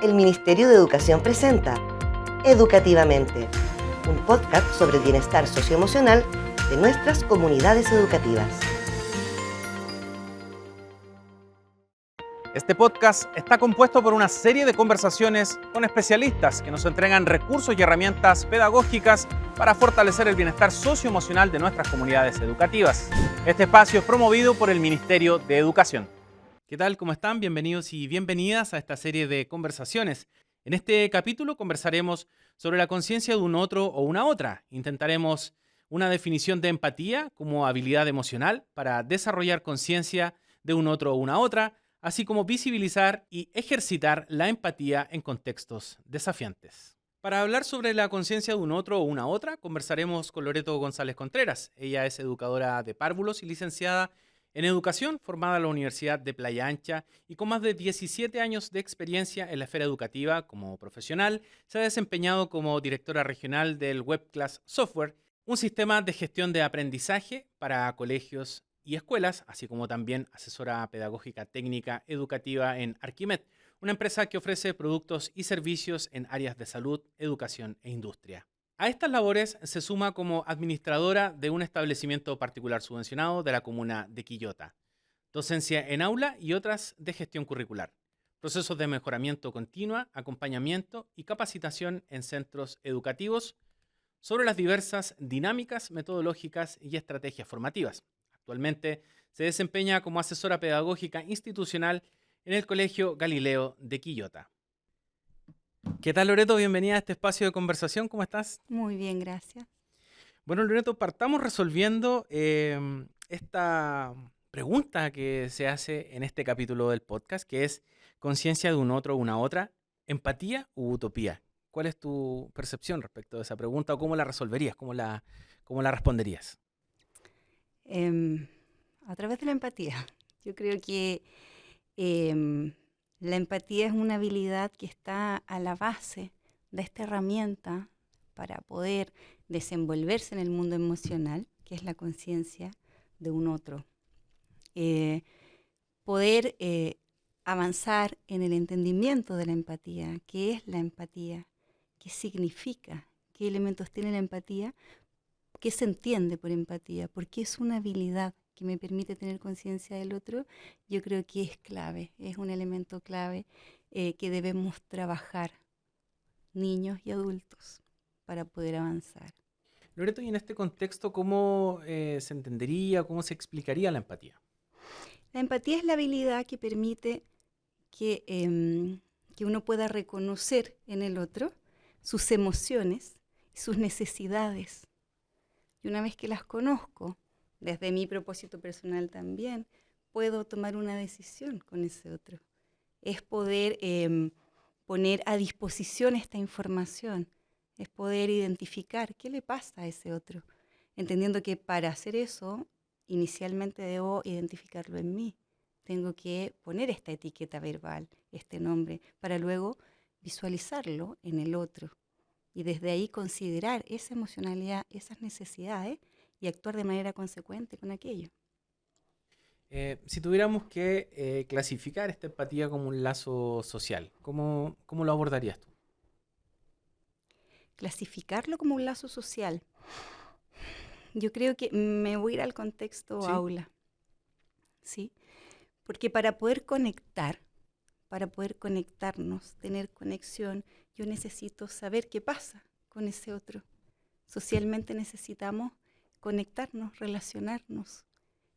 El Ministerio de Educación presenta Educativamente, un podcast sobre el bienestar socioemocional de nuestras comunidades educativas. Este podcast está compuesto por una serie de conversaciones con especialistas que nos entregan recursos y herramientas pedagógicas para fortalecer el bienestar socioemocional de nuestras comunidades educativas. Este espacio es promovido por el Ministerio de Educación. ¿Qué tal? ¿Cómo están? Bienvenidos y bienvenidas a esta serie de conversaciones. En este capítulo conversaremos sobre la conciencia de un otro o una otra. Intentaremos una definición de empatía como habilidad emocional para desarrollar conciencia de un otro o una otra, así como visibilizar y ejercitar la empatía en contextos desafiantes. Para hablar sobre la conciencia de un otro o una otra, conversaremos con Loreto González Contreras. Ella es educadora de párvulos y licenciada en educación, formada en la Universidad de Playa Ancha y con más de 17 años de experiencia en la esfera educativa como profesional, se ha desempeñado como directora regional del WebClass Software, un sistema de gestión de aprendizaje para colegios y escuelas, así como también asesora pedagógica técnica educativa en Arquimed, una empresa que ofrece productos y servicios en áreas de salud, educación e industria. A estas labores se suma como administradora de un establecimiento particular subvencionado de la comuna de Quillota, docencia en aula y otras de gestión curricular, procesos de mejoramiento continua, acompañamiento y capacitación en centros educativos sobre las diversas dinámicas metodológicas y estrategias formativas. Actualmente se desempeña como asesora pedagógica institucional en el Colegio Galileo de Quillota. ¿Qué tal, Loreto? Bienvenida a este espacio de conversación. ¿Cómo estás? Muy bien, gracias. Bueno, Loreto, partamos resolviendo esta pregunta que se hace en este capítulo del podcast, que es conciencia de un otro o una otra, empatía u utopía. ¿Cuál es tu percepción respecto de esa pregunta o cómo la resolverías, cómo la responderías? A través de la empatía. Yo creo que la empatía es una habilidad que está a la base de esta herramienta para poder desenvolverse en el mundo emocional, que es la conciencia de un otro. Poder avanzar en el entendimiento de la empatía. ¿Qué es la empatía? ¿Qué significa? ¿Qué elementos tiene la empatía? ¿Qué se entiende por empatía? Porque es una habilidad que me permite tener conciencia del otro. Yo creo que es clave, es un elemento clave que debemos trabajar, niños y adultos, para poder avanzar. Loreto, y en este contexto, ¿cómo se entendería, cómo se explicaría la empatía? La empatía es la habilidad que permite que uno pueda reconocer en el otro sus emociones, sus necesidades. Y una vez que las conozco, desde mi propósito personal también, puedo tomar una decisión con ese otro. Es poder poner a disposición esta información, es poder identificar qué le pasa a ese otro, entendiendo que para hacer eso, inicialmente debo identificarlo en mí. Tengo que poner esta etiqueta verbal, este nombre, para luego visualizarlo en el otro. Y desde ahí considerar esa emocionalidad, esas necesidades y actuar de manera consecuente con aquello. Si tuviéramos que clasificar esta empatía como un lazo social, ¿cómo lo abordarías tú? Clasificarlo como un lazo social. Yo creo que me voy a ir al contexto ¿Sí? aula, ¿sí? Porque para poder conectarnos, tener conexión, yo necesito saber qué pasa con ese otro. Socialmente necesitamos conectarnos, relacionarnos,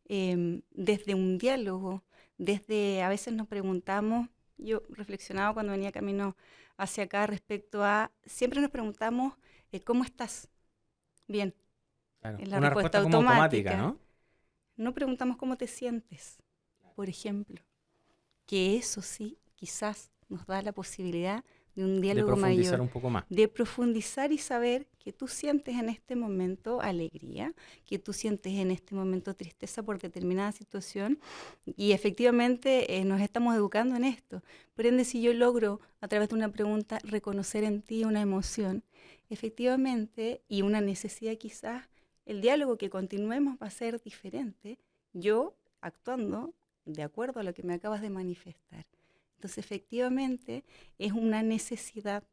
desde un diálogo, a veces nos preguntamos, yo reflexionaba cuando venía camino hacia acá respecto a, siempre nos preguntamos, ¿cómo estás? Bien, Claro, es la una respuesta respuesta como automática, automática. ¿no? No preguntamos cómo te sientes, por ejemplo, que eso sí, quizás nos da la posibilidad de un De diálogo profundizar mayor, un poco más. de profundizar y saber que tú sientes en este momento alegría, que tú sientes en este momento tristeza por determinada situación y efectivamente nos estamos educando en esto. Por ende, si yo logro a través de una pregunta reconocer en ti una emoción, efectivamente, y una necesidad quizás, el diálogo que continuemos va a ser diferente, yo actuando de acuerdo a lo que me acabas de manifestar. Entonces, efectivamente, es una necesidad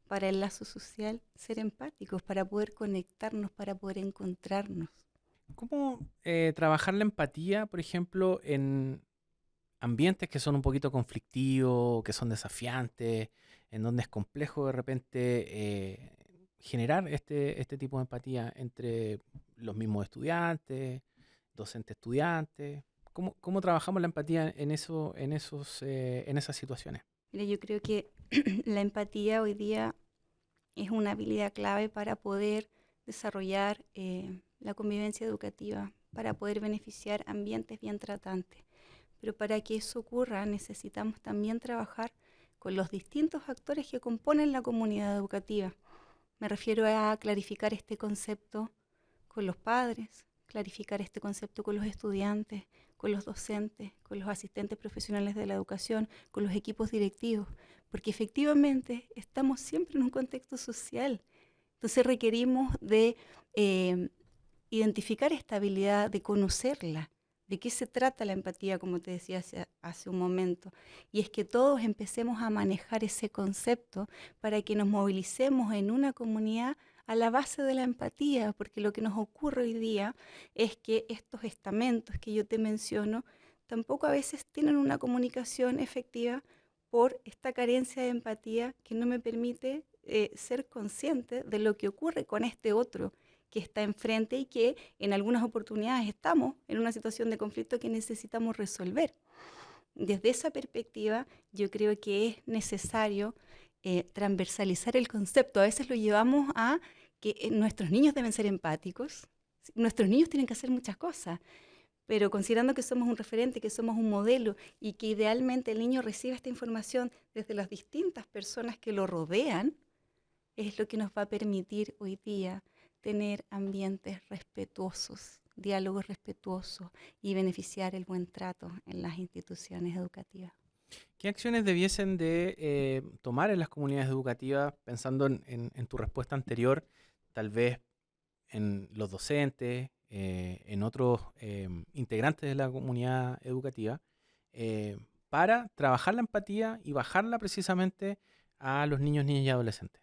para el lazo social ser empáticos, para poder conectarnos, para poder encontrarnos. ¿Cómo trabajar la empatía, por ejemplo, en ambientes que son un poquito conflictivos, que son desafiantes, en donde es complejo de repente generar este tipo de empatía entre los mismos estudiantes, docente-estudiantes? ¿Cómo trabajamos la empatía en esas situaciones? Mira, yo creo que la empatía hoy día es una habilidad clave para poder desarrollar la convivencia educativa, para poder beneficiar ambientes bien tratantes. Pero para que eso ocurra necesitamos también trabajar con los distintos actores que componen la comunidad educativa. Me refiero a clarificar este concepto con los padres, clarificar este concepto con los estudiantes, con los docentes, con los asistentes profesionales de la educación, con los equipos directivos, porque efectivamente estamos siempre en un contexto social. Entonces requerimos de identificar esta habilidad, de conocerla. ¿De qué se trata la empatía, como te decía hace un momento? Y es que todos empecemos a manejar ese concepto para que nos movilicemos en una comunidad a la base de la empatía, porque lo que nos ocurre hoy día es que estos estamentos que yo te menciono tampoco a veces tienen una comunicación efectiva por esta carencia de empatía que no me permite ser consciente de lo que ocurre con este otro que está enfrente y que en algunas oportunidades estamos en una situación de conflicto que necesitamos resolver. Desde esa perspectiva, yo creo que es necesario transversalizar el concepto. A veces lo llevamos a que nuestros niños deben ser empáticos, nuestros niños tienen que hacer muchas cosas, pero considerando que somos un referente, que somos un modelo y que idealmente el niño recibe esta información desde las distintas personas que lo rodean, es lo que nos va a permitir hoy día tener ambientes respetuosos, diálogos respetuosos y beneficiar el buen trato en las instituciones educativas. ¿Qué acciones debiesen de tomar en las comunidades educativas, pensando en tu respuesta anterior, tal vez en los docentes, en otros integrantes de la comunidad educativa, para trabajar la empatía y bajarla precisamente a los niños, niñas y adolescentes?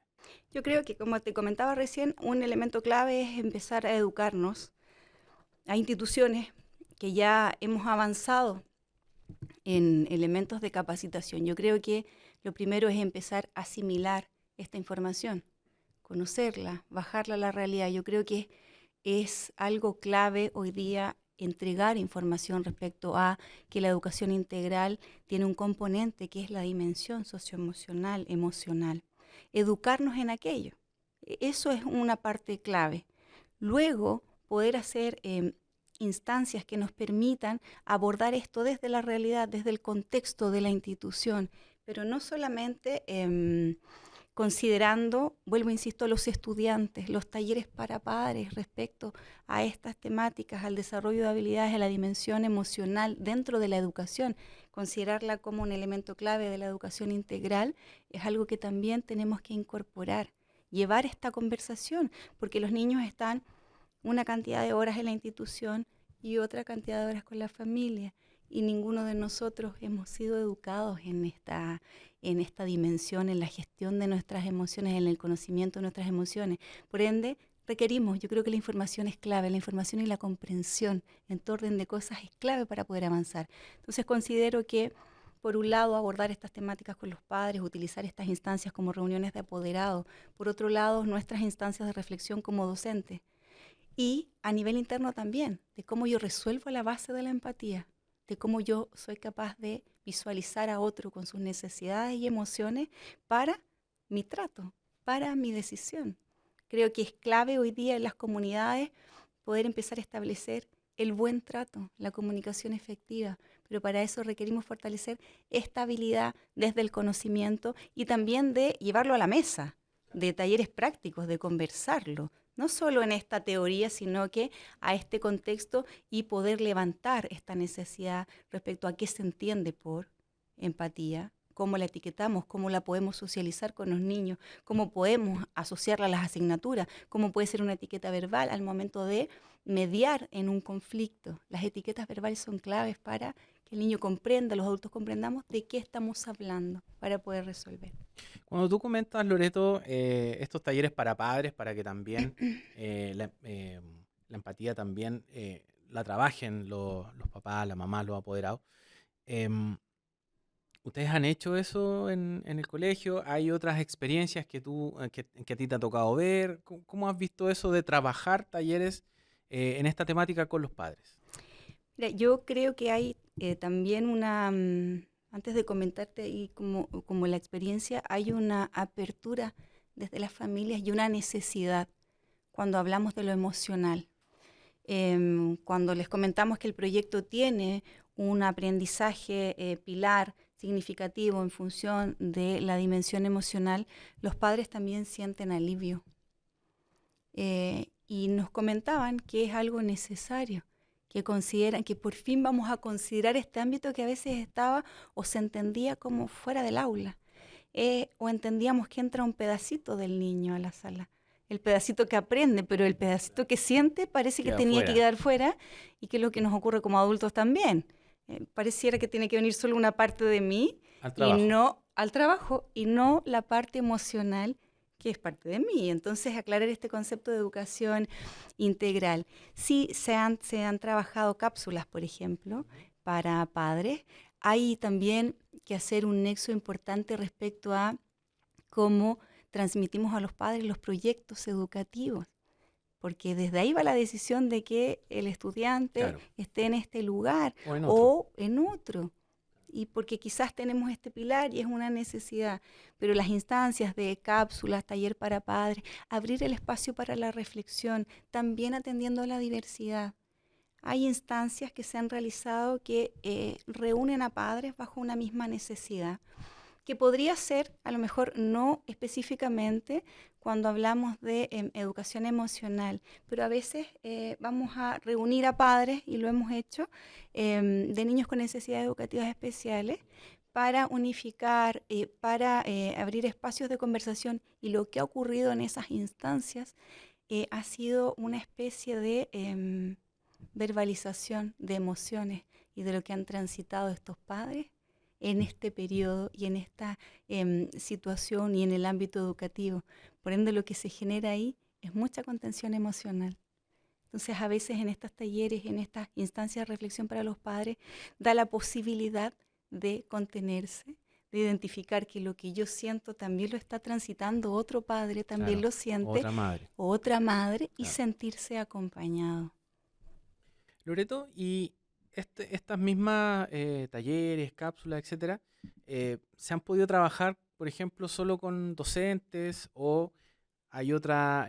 Yo creo que, como te comentaba recién, un elemento clave es empezar a educarnos. Hay instituciones que ya hemos avanzado en elementos de capacitación. Yo creo que lo primero es empezar a asimilar esta información, conocerla, bajarla a la realidad. Yo creo que es algo clave hoy día entregar información respecto a que la educación integral tiene un componente que es la dimensión socioemocional, emocional. Educarnos en aquello. Eso es una parte clave. Luego, poder hacer instancias que nos permitan abordar esto desde la realidad, desde el contexto de la institución, pero no solamente considerando, vuelvo, insisto, a los estudiantes, los talleres para padres respecto a estas temáticas, al desarrollo de habilidades, a la dimensión emocional dentro de la educación. Considerarla como un elemento clave de la educación integral es algo que también tenemos que incorporar, llevar esta conversación, porque los niños están una cantidad de horas en la institución y otra cantidad de horas con la familia, y ninguno de nosotros hemos sido educados en esta dimensión, en la gestión de nuestras emociones, en el conocimiento de nuestras emociones. Por ende, requerimos, yo creo que la información es clave, la información y la comprensión en todo orden de cosas es clave para poder avanzar. Entonces considero que, por un lado, abordar estas temáticas con los padres, utilizar estas instancias como reuniones de apoderados, por otro lado, nuestras instancias de reflexión como docentes, y a nivel interno también, de cómo yo resuelvo la base de la empatía, de cómo yo soy capaz de visualizar a otro con sus necesidades y emociones para mi trato, para mi decisión. Creo que es clave hoy día en las comunidades poder empezar a establecer el buen trato, la comunicación efectiva, pero para eso requerimos fortalecer esta habilidad desde el conocimiento y también de llevarlo a la mesa, de talleres prácticos, de conversarlo, no solo en esta teoría, sino que a este contexto y poder levantar esta necesidad respecto a qué se entiende por empatía, cómo la etiquetamos, cómo la podemos socializar con los niños, cómo podemos asociarla a las asignaturas, cómo puede ser una etiqueta verbal al momento de mediar en un conflicto. Las etiquetas verbales son claves para que el niño comprenda, los adultos comprendamos de qué estamos hablando para poder resolver. Cuando tú comentas, Loreto, estos talleres para padres, para que también la empatía también la trabajen los papás, la mamá, los apoderados, em, ¿ustedes han hecho eso en el colegio? ¿Hay otras experiencias que a ti te ha tocado ver? ¿Cómo has visto eso de trabajar talleres en esta temática con los padres? Mira, yo creo que hay también antes de comentarte y como la experiencia, hay una apertura desde las familias y una necesidad cuando hablamos de lo emocional. Cuando les comentamos que el proyecto tiene un aprendizaje pilar significativo en función de la dimensión emocional, los padres también sienten alivio. Y nos comentaban que es algo necesario, que consideran que por fin vamos a considerar este ámbito que a veces estaba o se entendía como fuera del aula, o entendíamos que entra un pedacito del niño a la sala. El pedacito que aprende, pero el pedacito que siente parece que Queda tenía fuera. que quedar fuera, y que es lo que nos ocurre como adultos también. Pareciera que tiene que venir solo una parte de mí Al y trabajo. no al trabajo, y no la parte emocional que es parte de mí. Entonces, aclarar este concepto de educación integral. Sí, se han trabajado cápsulas, por ejemplo, para padres. Hay también que hacer un nexo importante respecto a cómo transmitimos a los padres los proyectos educativos, porque desde ahí va la decisión de que el estudiante Claro. esté en este lugar O en otro. o en otro. Y porque quizás tenemos este pilar y es una necesidad, pero las instancias de cápsulas, taller para padres, abrir el espacio para la reflexión, también atendiendo a la diversidad. Hay instancias que se han realizado que reúnen a padres bajo una misma necesidad, que podría ser, a lo mejor no específicamente cuando hablamos de educación emocional, pero a veces vamos a reunir a padres, y lo hemos hecho, de niños con necesidades educativas especiales, para unificar, para abrir espacios de conversación, y lo que ha ocurrido en esas instancias ha sido una especie de verbalización de emociones y de lo que han transitado estos padres en este periodo y en esta situación y en el ámbito educativo. Por ende, lo que se genera ahí es mucha contención emocional. Entonces, a veces en estos talleres, en estas instancias de reflexión para los padres, da la posibilidad de contenerse, de identificar que lo que yo siento también lo está transitando otro padre, también Claro. lo siente Otra madre. otra madre, y Claro. sentirse acompañado. Loreto, y estas mismas talleres, cápsulas, etcétera, ¿se han podido trabajar, por ejemplo, solo con docentes, o hay otra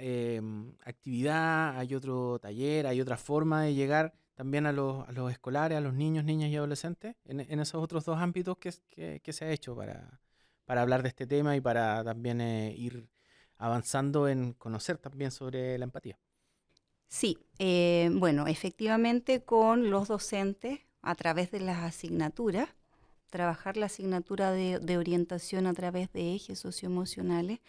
actividad, hay otro taller, hay otra forma de llegar también a los escolares, a los niños, niñas y adolescentes, en esos otros dos ámbitos que se ha hecho para hablar de este tema y para también ir avanzando en conocer también sobre la empatía? Sí, bueno, efectivamente con los docentes a través de las asignaturas, trabajar la asignatura de orientación a través de ejes socioemocionales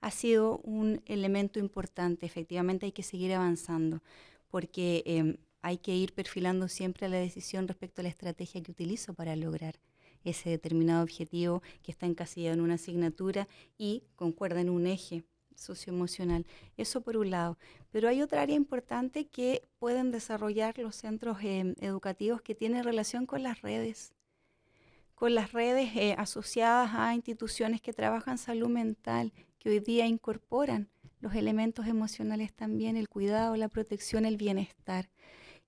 ha sido un elemento importante. Efectivamente hay que seguir avanzando, porque hay que ir perfilando siempre la decisión respecto a la estrategia que utilizo para lograr ese determinado objetivo que está encasillado en una asignatura y concuerda en un eje socioemocional. Eso por un lado. Pero hay otra área importante que pueden desarrollar los centros educativos, que tiene relación con las redes asociadas a instituciones que trabajan salud mental, que hoy día incorporan los elementos emocionales también, el cuidado, la protección, el bienestar.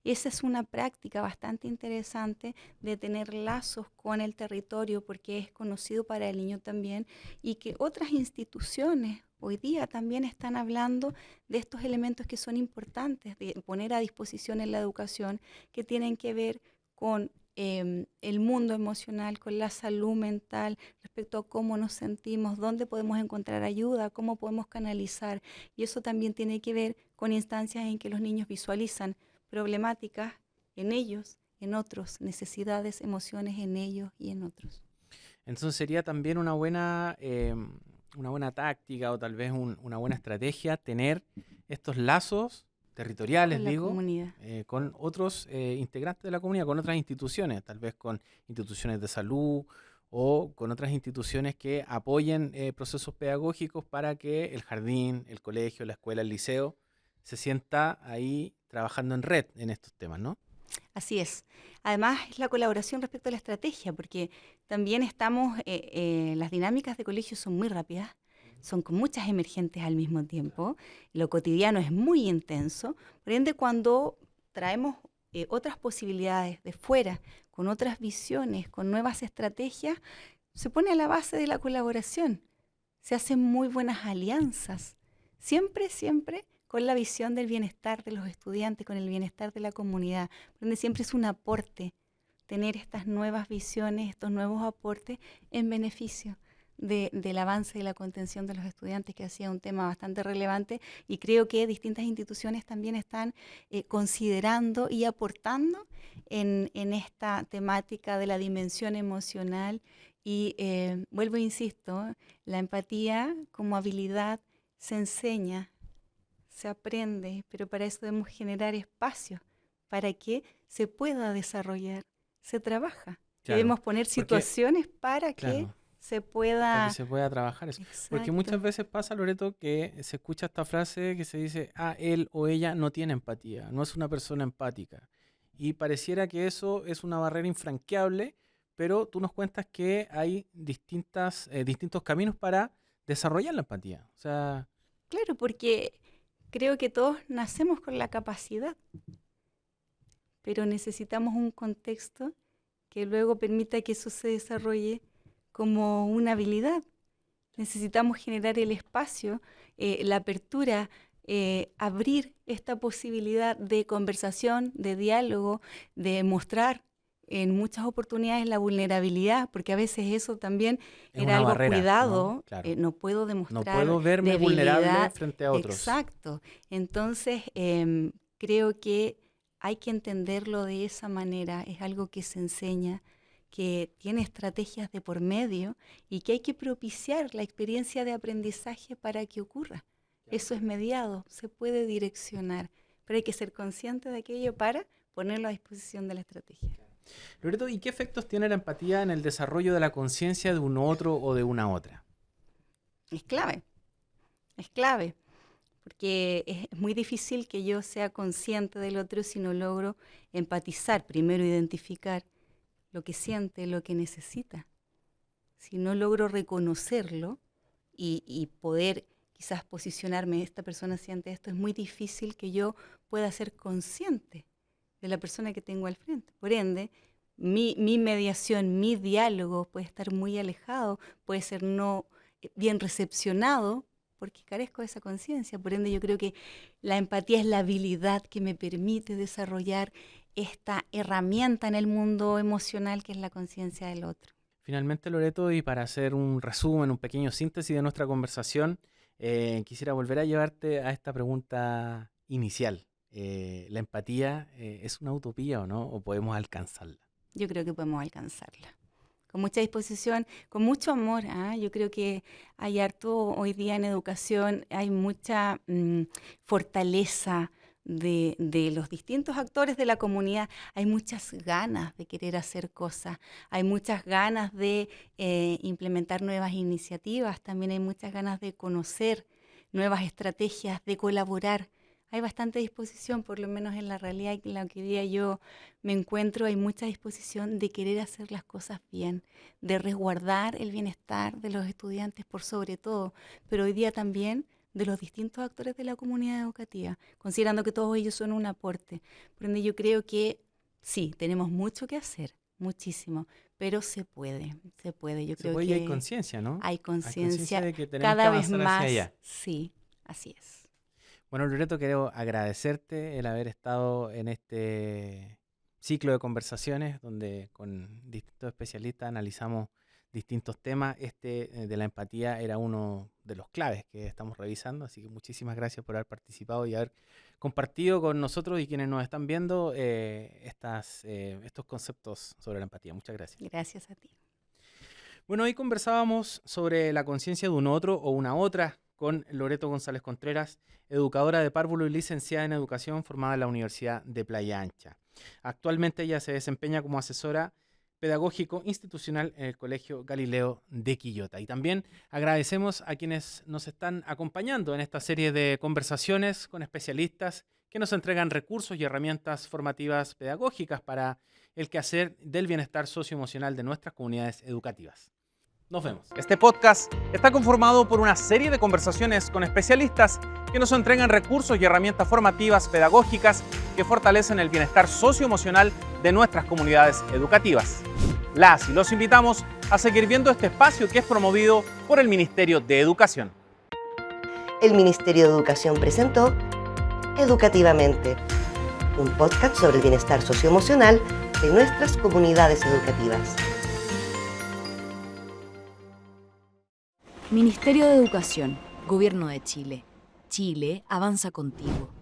Esa es una práctica bastante interesante de tener lazos con el territorio, porque es conocido para el niño también, y que otras instituciones hoy día también están hablando de estos elementos que son importantes de poner a disposición en la educación, que tienen que ver con el mundo emocional, con la salud mental, respecto a cómo nos sentimos, dónde podemos encontrar ayuda, cómo podemos canalizar. Y eso también tiene que ver con instancias en que los niños visualizan problemáticas en ellos, en otros, necesidades, emociones en ellos y en otros. Entonces sería también una buena táctica o tal vez una buena estrategia tener estos lazos territoriales, Con la digo, comunidad. con otros integrantes de la comunidad, con otras instituciones, tal vez con instituciones de salud o con otras instituciones que apoyen procesos pedagógicos para que el jardín, el colegio, la escuela, el liceo se sienta ahí trabajando en red en estos temas, ¿no? Así es. Además, es la colaboración respecto a la estrategia, porque también las dinámicas de colegio son muy rápidas, son con muchas emergentes al mismo tiempo, lo cotidiano es muy intenso, por ende cuando traemos otras posibilidades de fuera, con otras visiones, con nuevas estrategias, se pone a la base de la colaboración, se hacen muy buenas alianzas, siempre, siempre con la visión del bienestar de los estudiantes, con el bienestar de la comunidad, donde siempre es un aporte tener estas nuevas visiones, estos nuevos aportes en beneficio del avance y la contención de los estudiantes, que ha sido un tema bastante relevante, y creo que distintas instituciones también están considerando y aportando en esta temática de la dimensión emocional. Y vuelvo e insisto, la empatía como habilidad se enseña, se aprende, pero para eso debemos generar espacios para que se pueda desarrollar, se trabaja. Claro, Debemos poner situaciones para que claro, se para pueda... que se pueda trabajar eso. Porque muchas Exacto. veces pasa, Loreto, que se escucha esta frase que se dice, él o ella no tiene empatía, no es una persona empática. Y pareciera que eso es una barrera infranqueable, pero tú nos cuentas que hay distintos caminos para desarrollar la empatía. O sea, Claro, porque creo que todos nacemos con la capacidad, pero necesitamos un contexto que luego permita que eso se desarrolle como una habilidad. Necesitamos generar el espacio, la apertura, abrir esta posibilidad de conversación, de diálogo, de mostrar en muchas oportunidades la vulnerabilidad, porque a veces eso también es era una algo barrera, ¿no? cuidado, Claro. no puedo No demostrar puedo verme vulnerable debilidad. frente a otros. Exacto. Entonces, creo que hay que entenderlo de esa manera, es algo que se enseña, que tiene estrategias de por medio y que hay que propiciar la experiencia de aprendizaje para que ocurra. Eso es mediado, se puede direccionar, pero hay que ser consciente de aquello para ponerlo a disposición de la estrategia. Loreto, ¿y qué efectos tiene la empatía en el desarrollo de la conciencia de un otro o de una otra? Es clave, porque es muy difícil que yo sea consciente del otro si no logro empatizar, primero identificar lo que siente, lo que necesita. Si no logro reconocerlo y poder quizás posicionarme, esta persona siente esto, es muy difícil que yo pueda ser consciente de la persona que tengo al frente. Por ende, mi mediación, mi diálogo puede estar muy alejado, puede ser no bien recepcionado, porque carezco de esa conciencia. Por ende, yo creo que la empatía es la habilidad que me permite desarrollar esta herramienta en el mundo emocional que es la conciencia del otro. Finalmente, Loreto, y para hacer un resumen, un pequeño síntesis de nuestra conversación, quisiera volver a llevarte a esta pregunta inicial. ¿La empatía es una utopía o no? ¿O podemos alcanzarla? Yo creo que podemos alcanzarla. Con mucha disposición, con mucho amor. Yo creo que hay harto hoy día en educación, hay mucha fortaleza de los distintos actores de la comunidad. Hay muchas ganas de querer hacer cosas, hay muchas ganas de implementar nuevas iniciativas, también hay muchas ganas de conocer nuevas estrategias, de colaborar. Hay bastante disposición, por lo menos en la realidad en la que hoy día yo me encuentro, hay mucha disposición de querer hacer las cosas bien, de resguardar el bienestar de los estudiantes por sobre todo, pero hoy día también de los distintos actores de la comunidad educativa, considerando que todos ellos son un aporte. Por ende, yo creo que sí, tenemos mucho que hacer, muchísimo, pero se puede. Yo Se creo puede y que hay conciencia, ¿no? hay Hay conciencia conciencia de que tenemos que cada vez avanzar más. hacia allá. Sí, así es. Bueno, Loreto, quiero agradecerte el haber estado en este ciclo de conversaciones donde con distintos especialistas analizamos distintos temas. De la empatía era uno de los claves que estamos revisando, así que muchísimas gracias por haber participado y haber compartido con nosotros y quienes nos están viendo estos conceptos sobre la empatía. Muchas gracias. Gracias a ti. Bueno, hoy conversábamos sobre la conciencia de un otro o una otra con Loreto González Contreras, educadora de párvulo y licenciada en educación formada en la Universidad de Playa Ancha. Actualmente ella se desempeña como asesora pedagógico institucional en el Colegio Galileo de Quillota. Y también agradecemos a quienes nos están acompañando en esta serie de conversaciones con especialistas que nos entregan recursos y herramientas formativas pedagógicas para el quehacer del bienestar socioemocional de nuestras comunidades educativas. Nos vemos. Este podcast está conformado por una serie de conversaciones con especialistas que nos entregan recursos y herramientas formativas pedagógicas que fortalecen el bienestar socioemocional de nuestras comunidades educativas. Las y los invitamos a seguir viendo este espacio que es promovido por el Ministerio de Educación. El Ministerio de Educación presentó Educativamente, un podcast sobre el bienestar socioemocional de nuestras comunidades educativas. Ministerio de Educación, Gobierno de Chile. Chile avanza contigo.